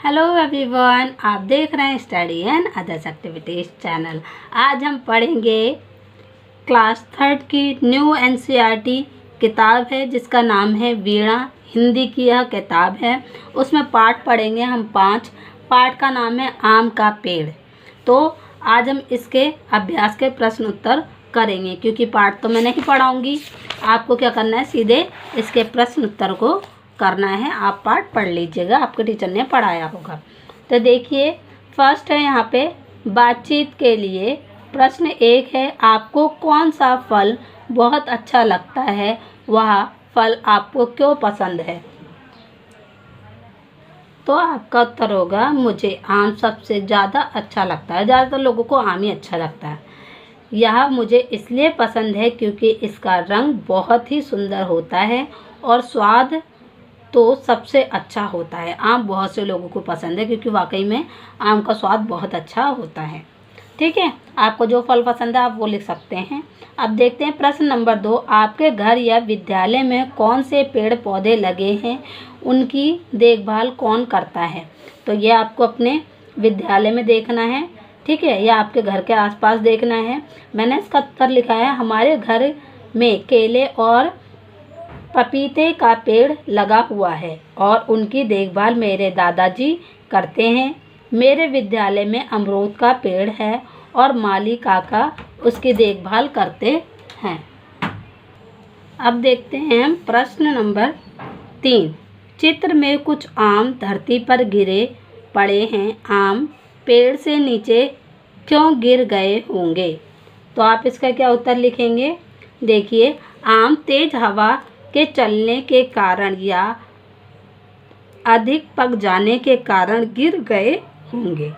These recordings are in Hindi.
हेलो एवरीवन, आप देख रहे हैं study and others activities channel. आज हम पढ़ेंगे क्लास 3 की न्यू एनसीईआरटी किताब है जिसका नाम है वीणा। हिंदी की यह किताब है। उसमें पाठ पढ़ेंगे हम 5। पाठ का नाम है आम का पेड़। तो आज हम इसके अभ्यास के प्रश्न उत्तर करेंगे, क्योंकि पाठ तो मैं नहीं पढ़ाऊँगी। आपको क्या करना है, सीधे इसके प्रश्न उत्तर को करना है। आप पाठ पढ़ लीजिएगा, आपके टीचर ने पढ़ाया होगा। तो देखिए, फर्स्ट है यहाँ पे बातचीत के लिए प्रश्न 1 है, आपको कौन सा फल बहुत अच्छा लगता है, वह फल आपको क्यों पसंद है। तो आपका उत्तर होगा मुझे आम सबसे ज़्यादा अच्छा लगता है। ज़्यादातर लोगों को आम ही अच्छा लगता है। यह मुझे इसलिए पसंद है क्योंकि इसका रंग बहुत ही सुंदर होता है और स्वाद तो सबसे अच्छा होता है। आम बहुत से लोगों को पसंद है क्योंकि वाकई में आम का स्वाद बहुत अच्छा होता है। ठीक है, आपको जो फल पसंद है आप वो लिख सकते हैं। अब देखते हैं प्रश्न नंबर 2, आपके घर या विद्यालय में कौन से पेड़ पौधे लगे हैं, उनकी देखभाल कौन करता है। तो ये आपको अपने विद्यालय में देखना है, ठीक है, या आपके घर के आसपास देखना है। मैंने इसका उत्तर लिखा है, हमारे घर में केले और पपीते का पेड़ लगा हुआ है और उनकी देखभाल मेरे दादाजी करते हैं। मेरे विद्यालय में अमरूद का पेड़ है और माली काका उसकी देखभाल करते हैं। अब देखते हैं प्रश्न नंबर 3, चित्र में कुछ आम धरती पर गिरे पड़े हैं, आम पेड़ से नीचे क्यों गिर गए होंगे। तो आप इसका क्या उत्तर लिखेंगे। देखिए, आम तेज हवा के चलने के कारण या अधिक पक जाने के कारण गिर गए होंगे।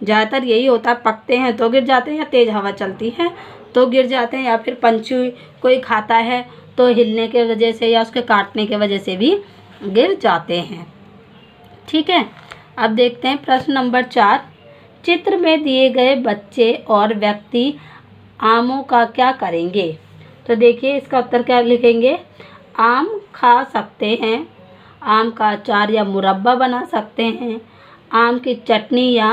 ज़्यादातर यही होता है, पकते हैं तो गिर जाते हैं, या तेज़ हवा चलती है तो गिर जाते हैं, या फिर पंछी कोई खाता है तो हिलने के वजह से या उसके काटने के वजह से भी गिर जाते हैं। ठीक है, अब देखते हैं प्रश्न नंबर 4, चित्र में दिए गए बच्चे और व्यक्ति आमों का क्या करेंगे। तो देखिए, इसका उत्तर क्या लिखेंगे। आम खा सकते हैं, आम का अचार या मुरब्बा बना सकते हैं, आम की चटनी या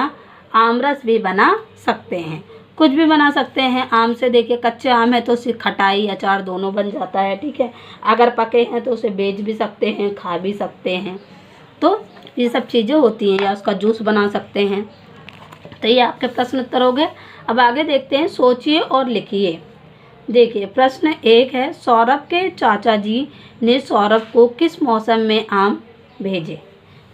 आमरस भी बना सकते हैं। कुछ भी बना सकते हैं आम से। देखिए, कच्चे आम है तो उससे खटाई अचार दोनों बन जाता है। ठीक है, अगर पके हैं तो उसे बेच भी सकते हैं, खा भी सकते हैं। तो ये सब चीज़ें होती हैं, या उसका जूस बना सकते हैं। तो ये आपके प्रश्न उत्तर हो गए। अब आगे देखते हैं, सोचिए और लिखिए। देखिए, प्रश्न 1 है, सौरभ के चाचा जी ने सौरभ को किस मौसम में आम भेजे।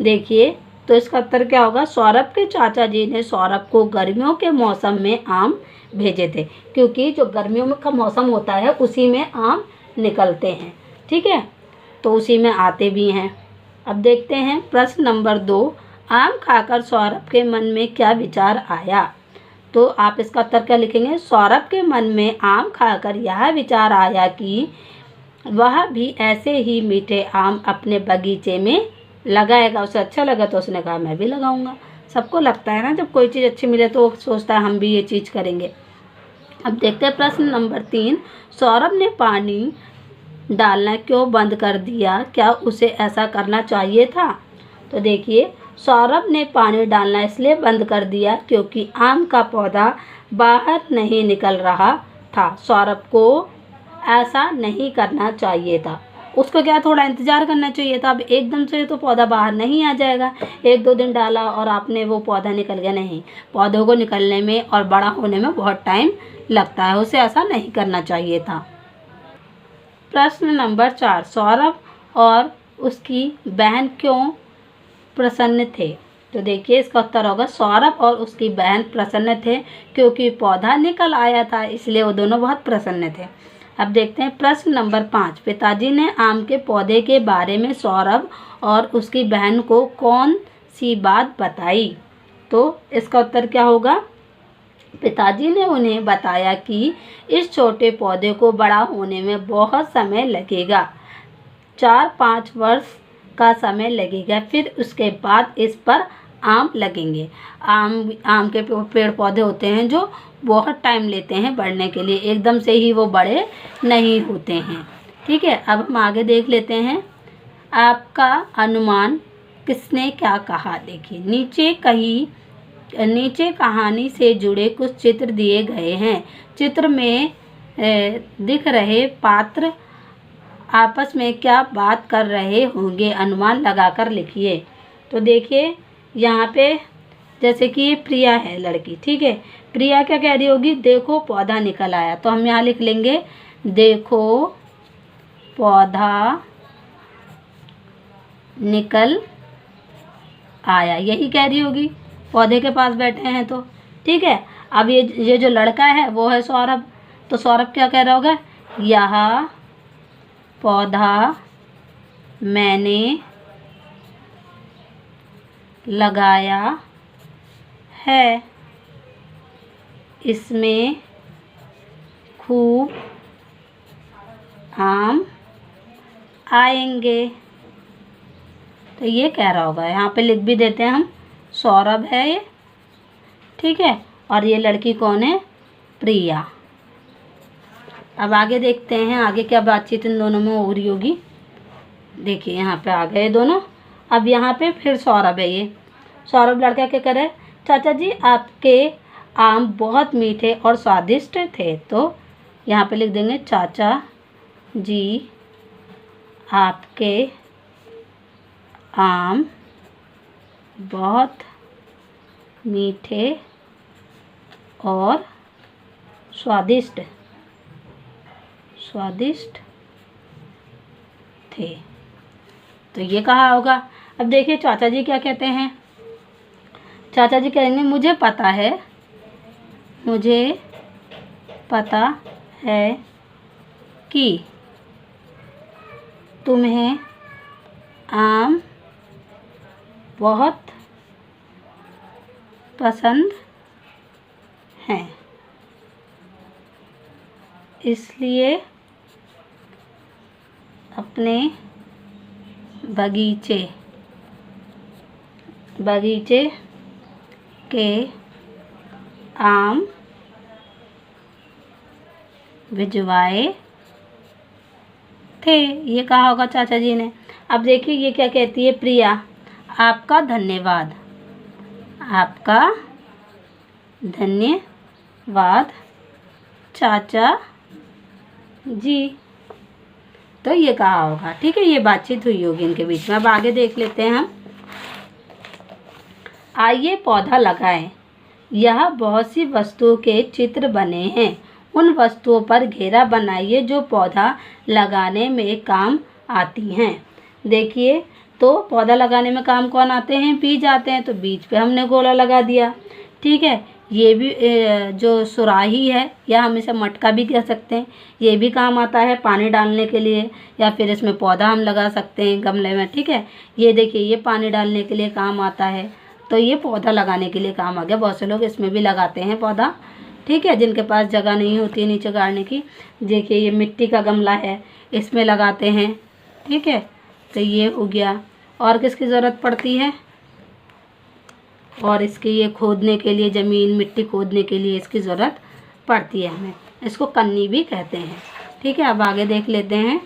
देखिए, तो इसका उत्तर क्या होगा। सौरभ के चाचा जी ने सौरभ को गर्मियों के मौसम में आम भेजे थे, क्योंकि जो गर्मियों का मौसम होता है उसी में आम निकलते हैं। ठीक है, तो उसी में आते भी हैं। अब देखते हैं प्रश्न नंबर 2, आम खाकर सौरभ के मन में क्या विचार आया। तो आप इसका उत्तर क्या लिखेंगे। सौरभ के मन में आम खाकर यह विचार आया कि वह भी ऐसे ही मीठे आम अपने बगीचे में लगाएगा। उसे अच्छा लगा तो उसने कहा मैं भी लगाऊंगा। सबको लगता है ना, जब कोई चीज़ अच्छी मिले तो वो सोचता है हम भी ये चीज़ करेंगे। अब देखते हैं प्रश्न नंबर 3, सौरभ ने पानी डालना क्यों बंद कर दिया, क्या उसे ऐसा करना चाहिए था। तो देखिए, सौरभ ने पानी डालना इसलिए बंद कर दिया क्योंकि आम का पौधा बाहर नहीं निकल रहा था। सौरभ को ऐसा नहीं करना चाहिए था, उसको क्या थोड़ा इंतज़ार करना चाहिए था। अब एकदम से तो पौधा बाहर नहीं आ जाएगा। 1-2 दिन डाला और आपने वो पौधा निकल गया, नहीं। पौधों को निकलने में और बड़ा होने में बहुत टाइम लगता है, उसे ऐसा नहीं करना चाहिए था। प्रश्न नंबर 4, सौरभ और उसकी बहन क्यों प्रसन्न थे। तो देखिए, इसका उत्तर होगा सौरभ और उसकी बहन प्रसन्न थे क्योंकि पौधा निकल आया था, इसलिए वो दोनों बहुत प्रसन्न थे। अब देखते हैं प्रश्न नंबर 5, पिताजी ने आम के पौधे के बारे में सौरभ और उसकी बहन को कौन सी बात बताई। तो इसका उत्तर क्या होगा। पिताजी ने उन्हें बताया कि इस छोटे पौधे को बड़ा होने में बहुत समय लगेगा, 4-5 वर्ष का समय लगेगा, फिर उसके बाद इस पर आम लगेंगे। आम के पेड़ पौधे होते हैं जो बहुत टाइम लेते हैं बढ़ने के लिए, एकदम से ही वो बड़े नहीं होते हैं। ठीक है, अब हम आगे देख लेते हैं। आपका अनुमान किसने क्या कहा। देखिए नीचे कहानी से जुड़े कुछ चित्र दिए गए हैं। चित्र में दिख रहे पात्र आपस में क्या बात कर रहे होंगे, अनुमान लगाकर लिखिए। तो देखिए यहाँ पे जैसे कि ये प्रिया है लड़की, ठीक है। प्रिया क्या कह रही होगी, देखो पौधा निकल आया। तो हम यहाँ लिख लेंगे देखो पौधा निकल आया, यही कह रही होगी, पौधे के पास बैठे हैं तो, ठीक है। अब ये जो लड़का है वो है सौरभ। तो सौरभ क्या कह रहा होगा, यह पौधा मैंने लगाया है, इसमें खूब आम आएंगे। तो ये कह रहा होगा, यहाँ पे लिख भी देते हैं हम, सौरभ है ये, ठीक है। और ये लड़की कौन है, प्रिया। अब आगे देखते हैं आगे क्या बातचीत इन दोनों में हो रही होगी। देखिए यहाँ पे आ गए दोनों। अब यहाँ पे फिर सौरभ है, ये सौरभ लड़का क्या करे, चाचा जी आपके आम बहुत मीठे और स्वादिष्ट थे। तो यहाँ पे लिख देंगे चाचा जी आपके आम बहुत मीठे और स्वादिष्ट थे। तो ये कहा होगा। अब देखिए चाचा जी क्या कहते हैं, चाचा जी कहेंगे मुझे पता है कि तुम्हें आम बहुत पसंद हैं, इसलिए अपने बगीचे के आम भिजवाए थे। ये कहा होगा चाचा जी ने। अब देखिए ये क्या कहती है प्रिया, आपका धन्यवाद चाचा जी। तो ये कहा होगा, ठीक है। ये बातचीत हुई होगी इनके बीच में। अब आगे देख लेते हैं हम। आइए पौधा लगाएं। यह बहुत सी वस्तुओं के चित्र बने हैं। उन वस्तुओं पर घेरा बनाइए जो पौधा लगाने में काम आती हैं। देखिए तो पौधा लगाने में काम कौन आते हैं, बीज आते हैं। तो बीज पे हमने गोला लगा दिया, ठीक है। ये भी जो सुराही है, या हम इसे मटका भी कह सकते हैं, ये भी काम आता है पानी डालने के लिए, या फिर इसमें पौधा हम लगा सकते हैं गमले में, ठीक है। ये देखिए ये पानी डालने के लिए काम आता है। तो ये पौधा लगाने के लिए काम आ गया। बहुत से लोग इसमें भी लगाते हैं पौधा, ठीक है, जिनके पास जगह नहीं होती है नीचे गाड़ने की। देखिए ये मिट्टी का गमला है, इसमें लगाते हैं, ठीक है। तो ये हो गया। और किसकी ज़रूरत पड़ती है, और इसके ये खोदने के लिए, ज़मीन मिट्टी खोदने के लिए इसकी ज़रूरत पड़ती है हमें। इसको कन्नी भी कहते हैं, ठीक है। अब आगे देख लेते हैं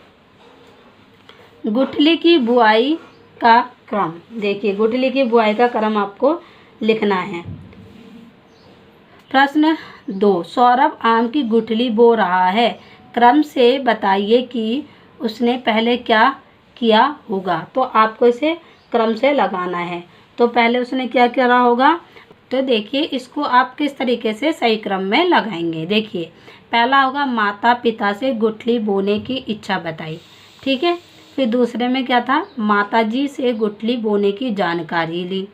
गुठली की बुआई का क्रम। देखिए गुठली की बुआई का क्रम आपको लिखना है। प्रश्न 2, सौरभ आम की गुठली बो रहा है, क्रम से बताइए कि उसने पहले क्या किया होगा। तो आपको इसे क्रम से लगाना है। तो पहले उसने क्या करा होगा, तो देखिए इसको आप किस तरीके से सही क्रम में लगाएंगे। देखिए पहला होगा माता पिता से गुठली बोने की इच्छा बताई, ठीक है। फिर दूसरे में क्या था, माताजी से गुठली बोने की जानकारी ली।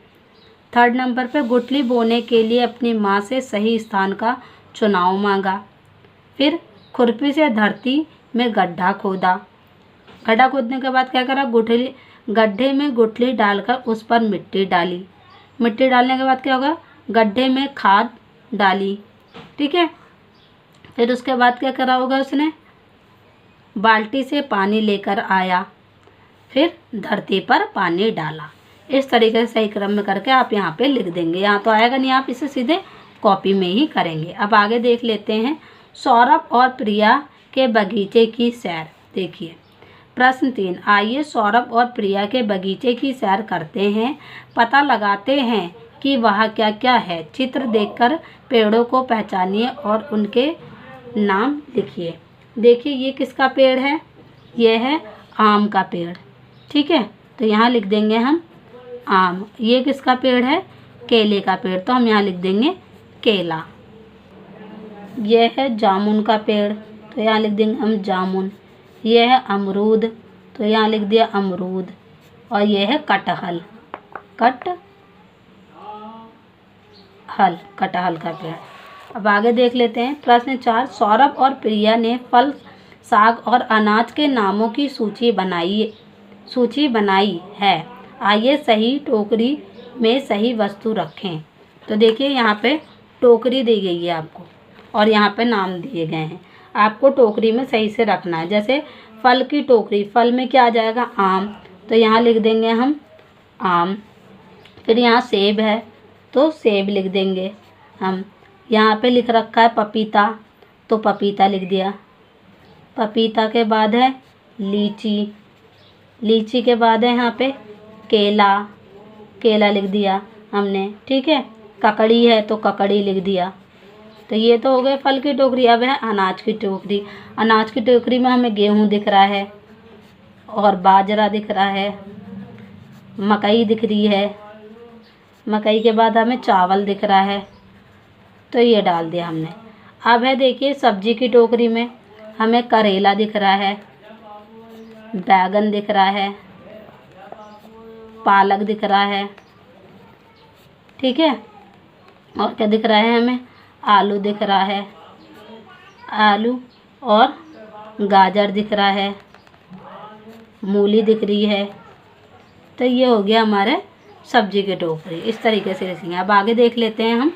थर्ड नंबर पे गुठली बोने के लिए अपनी माँ से सही स्थान का चुनाव मांगा। फिर खुरपी से धरती में गड्ढा खोदा। गड्ढा खोदने के बाद क्या करा, गड्ढे में गुठली डालकर उस पर मिट्टी डाली। मिट्टी डालने के बाद क्या होगा, गड्ढे में खाद डाली, ठीक है। फिर उसके बाद क्या करा होगा, उसने बाल्टी से पानी लेकर आया, फिर धरती पर पानी डाला। इस तरीके से सही क्रम में करके आप यहाँ पे लिख देंगे। यहाँ तो आएगा नहीं, आप इसे सीधे कॉपी में ही करेंगे। अब आगे देख लेते हैं सौरभ और प्रिया के बगीचे की सैर। देखिए प्रश्न 3, आइए सौरभ और प्रिया के बगीचे की सैर करते हैं। पता लगाते हैं कि वहाँ क्या क्या है। चित्र देखकर पेड़ों को पहचानिए और उनके नाम लिखिए। देखिए ये किसका पेड़ है? ये है आम का पेड़। ठीक है, तो यहाँ लिख देंगे हम आम। ये किसका पेड़ है? केले का पेड़, तो हम यहाँ लिख देंगे केला। यह है जामुन का पेड़, तो यहाँ लिख देंगे हम जामुन। यह है अमरूद, तो यहाँ लिख दिया अमरूद। और यह है कटहल, कटहल का पेड़। अब आगे देख लेते हैं। प्रश्न 4, सौरभ और प्रिया ने फल, साग और अनाज के नामों की सूची बनाई है। आइए सही टोकरी में सही वस्तु रखें। तो देखिए यहाँ पे टोकरी दी गई है आपको और यहाँ पे नाम दिए गए हैं। आपको टोकरी में सही से रखना है। जैसे फल की टोकरी, फल में क्या आ जाएगा? आम, तो यहाँ लिख देंगे हम आम। फिर यहाँ सेब है तो सेब लिख देंगे हम। यहाँ पे लिख रखा है पपीता, तो पपीता लिख दिया। पपीता के बाद है लीची, लीची के बाद है यहाँ पे केला, केला लिख दिया हमने। ठीक है, ककड़ी है तो ककड़ी लिख दिया। तो ये तो हो गए फल की टोकरी। अब है अनाज की टोकरी। अनाज की टोकरी में हमें गेहूँ दिख रहा है और बाजरा दिख रहा है, मकई दिख रही है। मकई के बाद हमें चावल दिख रहा है, तो ये डाल दिया हमने। अब है देखिए सब्जी की टोकरी में हमें करेला दिख रहा है, बैगन दिख रहा है, पालक दिख रहा है। ठीक है, और क्या दिख रहा है हमें? आलू दिख रहा है, आलू और गाजर दिख रहा है, मूली दिख रही है। तो ये हो गया हमारे सब्जी की टोकरी। इस तरीके से लिखेंगे। अब आगे देख लेते हैं हम।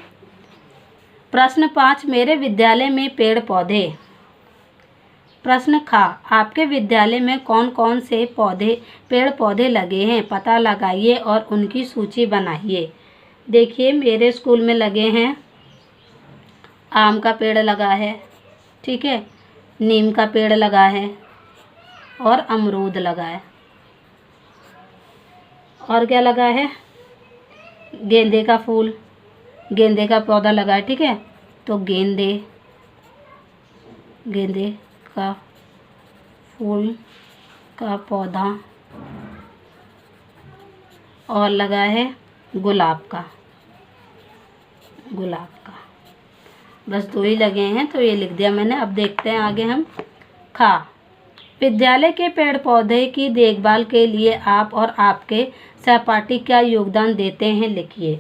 प्रश्न 5, मेरे विद्यालय में पेड़ पौधे। प्रश्न ख, आपके विद्यालय में कौन कौन से पेड़ पौधे लगे हैं? पता लगाइए और उनकी सूची बनाइए। देखिए मेरे स्कूल में लगे हैं, आम का पेड़ लगा है, ठीक है, नीम का पेड़ लगा है और अमरूद लगा है। और क्या लगा है? गेंदे का फूल, गेंदे का पौधा लगा है। ठीक है, तो गेंदे का फूल का पौधा। और लगा है गुलाब का, बस 2 ही लगे हैं, तो ये लिख दिया मैंने। अब देखते हैं आगे हम। खा, विद्यालय के पेड़ पौधे की देखभाल के लिए आप और आपके सहपाठी क्या योगदान देते हैं? लिखिए।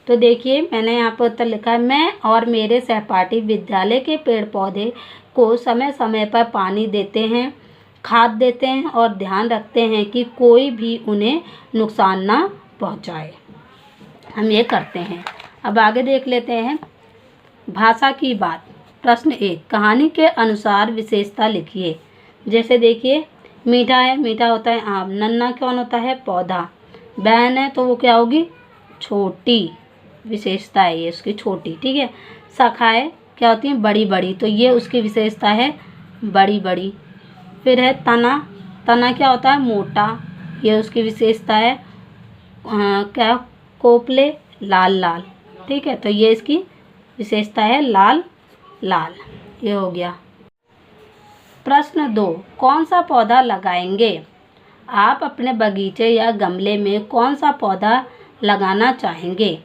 तो देखिए मैंने यहाँ पर उत्तर लिखा है, मैं और मेरे सहपाठी विद्यालय के पेड़ पौधे को समय समय पर पानी देते हैं, खाद देते हैं और ध्यान रखते हैं कि कोई भी उन्हें नुकसान ना पहुँचाए। हम ये करते हैं। अब आगे देख लेते हैं। भाषा की बात। प्रश्न 1, कहानी के अनुसार विशेषता लिखिए। जैसे देखिए मीठा है, मीठा होता है आम। नन्हा कौन होता है? पौधा। बहन है तो वो क्या होगी? छोटी, विशेषता है ये उसकी, छोटी। ठीक है, शाखाएं क्या होती हैं? बड़ी बड़ी, तो ये उसकी विशेषता है, बड़ी बड़ी। फिर है तना, तना क्या होता है? मोटा, ये उसकी विशेषता है क्या? कोपले, लाल लाल। ठीक है, तो ये इसकी विशेषता है, लाल लाल। ये हो गया। प्रश्न 2, कौन सा पौधा लगाएंगे? आप अपने बगीचे या गमले में कौन सा पौधा लगाना चाहेंगे?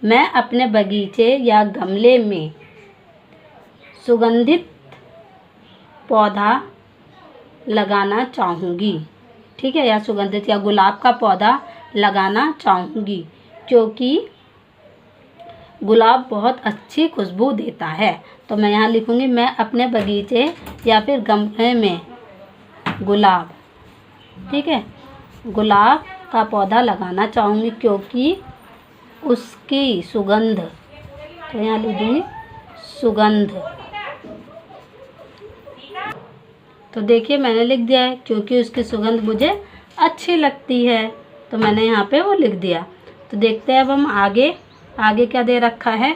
मैं अपने बगीचे या गमले में सुगंधित पौधा लगाना चाहूँगी। ठीक है, या सुगंधित या गुलाब का पौधा लगाना चाहूँगी, क्योंकि गुलाब बहुत अच्छी खुशबू देता है। तो मैं यहाँ लिखूँगी, मैं अपने बगीचे या फिर गमले में गुलाब, ठीक है, गुलाब का पौधा लगाना चाहूँगी क्योंकि उसकी सुगंध, तो यहाँ लिख दूँगी सुगंध। तो देखिए मैंने लिख दिया है, क्योंकि उसकी सुगंध मुझे अच्छी लगती है, तो मैंने यहाँ पे वो लिख दिया। तो देखते हैं अब हम आगे क्या दे रखा है।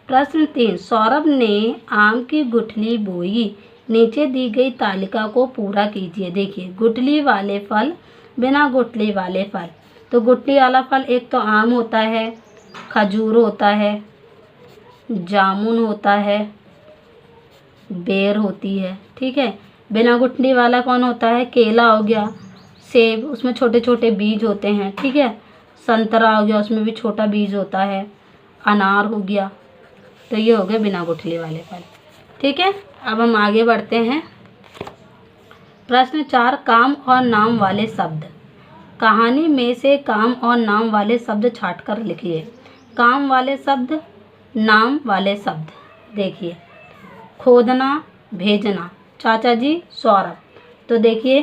प्रश्न 3, सौरभ ने आम की गुठली बोई, नीचे दी गई तालिका को पूरा कीजिए। देखिए, गुठली वाले फल, बिना गुठली वाले फल। तो गुठली वाला फल एक तो आम होता है, खजूर होता है, जामुन होता है, बेर होती है। ठीक है। बिना गुठली वाला कौन होता है? केला हो गया, सेब, उसमें छोटे छोटे बीज होते हैं। ठीक है। संतरा हो गया, उसमें भी छोटा बीज होता है। अनार हो गया। तो ये हो गए बिना गुठली वाले फल। ठीक है। अब हम आगे बढ़ते हैं। प्रश्न 4, काम और नाम वाले शब्द। कहानी में से काम और नाम वाले शब्द छाट कर लिखिए। काम वाले शब्द, नाम वाले शब्द। देखिए, खोदना, भेजना, चाचा जी सौरभ। तो देखिए,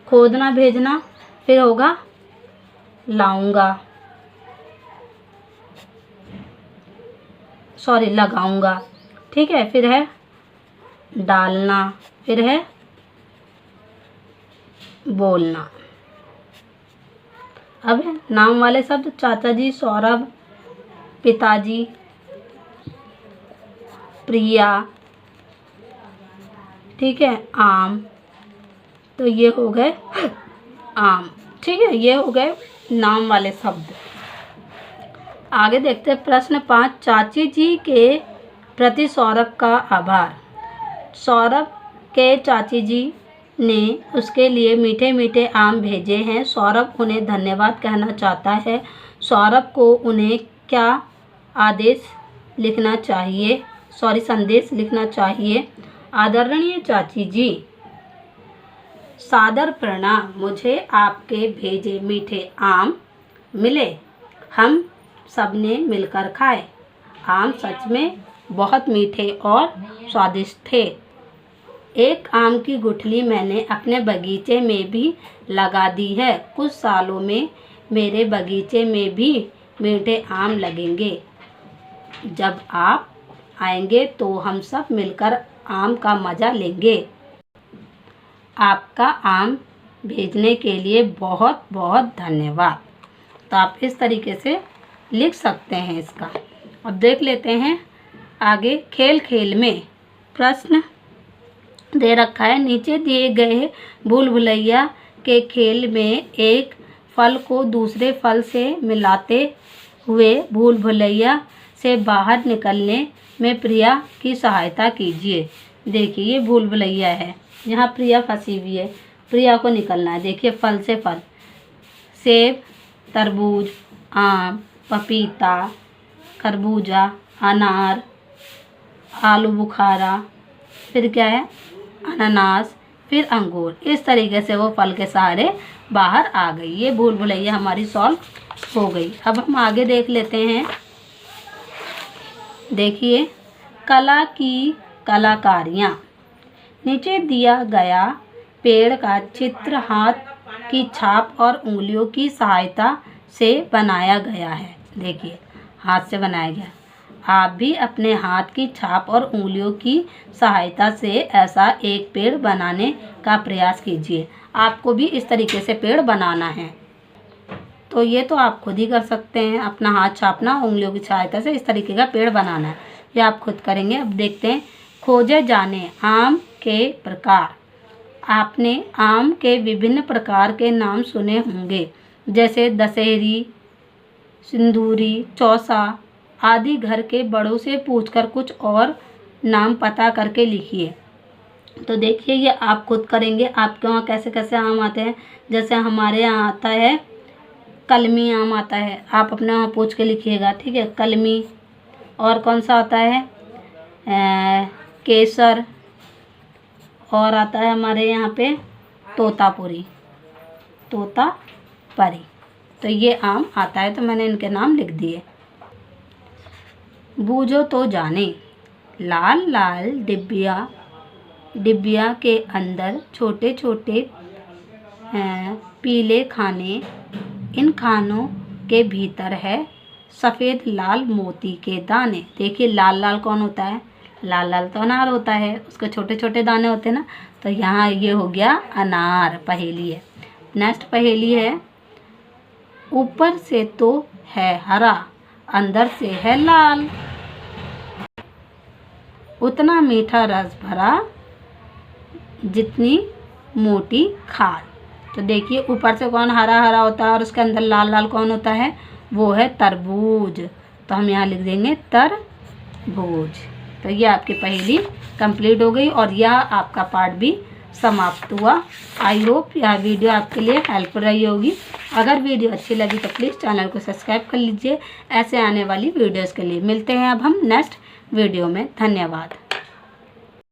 खोदना भेजना, फिर होगा लाऊंगा, सॉरी लगाऊंगा। ठीक है। फिर है डालना, फिर है बोलना। अब है नाम वाले शब्द, चाचा जी सौरभ, पिताजी, प्रिया। ठीक है। आम। तो ये हो गए आम। ठीक है। ये हो गए नाम वाले शब्द। आगे देखते हैं प्रश्न 5, चाची जी के प्रति सौरभ का आभार। सौरभ के चाची जी ने उसके लिए मीठे मीठे आम भेजे हैं। सौरभ उन्हें धन्यवाद कहना चाहता है। सौरभ को उन्हें क्या आदेश लिखना चाहिए, संदेश लिखना चाहिए। आदरणीय चाची जी, सादर प्रणाम। मुझे आपके भेजे मीठे आम मिले, हम सबने मिलकर खाए। आम सच में बहुत मीठे और स्वादिष्ट थे। एक आम की गुठली मैंने अपने बगीचे में भी लगा दी है। कुछ सालों में मेरे बगीचे में भी मीठे आम लगेंगे। जब आप आएंगे तो हम सब मिलकर आम का मज़ा लेंगे। आपका आम भेजने के लिए बहुत बहुत धन्यवाद। तो आप इस तरीके से लिख सकते हैं इसका। अब देख लेते हैं आगे। खेल खेल में प्रश्न दे रखा है। नीचे दिए गए भूल भुलैया के खेल में एक फल को दूसरे फल से मिलाते हुए भूल भुलैया से बाहर निकलने में प्रिया की सहायता कीजिए। देखिए, ये भूल भुलैया है, यहाँ प्रिया फंसी हुई है, प्रिया को निकलना है। देखिए, फल से फल, सेब, तरबूज, आम, पपीता, खरबूजा, अनार, आलू बुखारा, फिर क्या है अनानास, फिर अंगूर। इस तरीके से वो फल के सहारे बाहर आ गई। ये भूल भुलैया हमारी सॉल्व हो गई। अब हम आगे देख लेते हैं। देखिए, कला की कलाकारियाँ। नीचे दिया गया पेड़ का चित्र हाथ की छाप और उंगलियों की सहायता से बनाया गया है। देखिए, हाथ से बनाया गया। आप भी अपने हाथ की छाप और उंगलियों की सहायता से ऐसा एक पेड़ बनाने का प्रयास कीजिए। आपको भी इस तरीके से पेड़ बनाना है। तो ये तो आप खुद ही कर सकते हैं, अपना हाथ छापना, उंगलियों की सहायता से इस तरीके का पेड़ बनाना है। ये आप खुद करेंगे। अब देखते हैं, खोजे जाने आम के प्रकार। आपने आम के विभिन्न प्रकार के नाम सुने होंगे, जैसे दशहरी, सिंदूरी, चौसा आदि। घर के बड़ों से पूछकर कुछ और नाम पता करके लिखिए। तो देखिए, ये आप खुद करेंगे। आपके वहाँ कैसे कैसे आम आते हैं, जैसे हमारे यहाँ आता है कलमी आम आता है, आप अपने वहाँ पूछ के लिखिएगा। ठीक है, कलमी। और कौन सा आता है केसर। और आता है हमारे यहाँ पे तोतापुरी, तोतापरी। तो ये आम आता है, तो मैंने इनके नाम लिख दिए। बूझो तो जाने। लाल लाल डिब्बिया के अंदर छोटे छोटे पीले खाने। इन खानों के भीतर है सफ़ेद लाल मोती के दाने। देखिए, लाल लाल कौन होता है? लाल लाल तो अनार होता है, उसके छोटे छोटे दाने होते हैं ना। तो यहाँ ये हो गया अनार, पहेली है। नेक्स्ट पहेली है, ऊपर से तो है हरा, अंदर से है लाल, उतना मीठा रस भरा, जितनी मोटी खाल। तो देखिए ऊपर से कौन हरा हरा होता है और उसके अंदर लाल लाल कौन होता है, वो है तरबूज। तो हम यहाँ लिख देंगे तरबूज। तो ये आपकी पहेली कंप्लीट हो गई और यह आपका पार्ट भी समाप्त हुआ। आई होप यह वीडियो आपके लिए हेल्पफुल रही होगी। अगर वीडियो अच्छी लगी तो प्लीज़ चैनल को सब्सक्राइब कर लीजिए ऐसे आने वाली वीडियोज़ के लिए। मिलते हैं अब हम नेक्स्ट वीडियो में। धन्यवाद।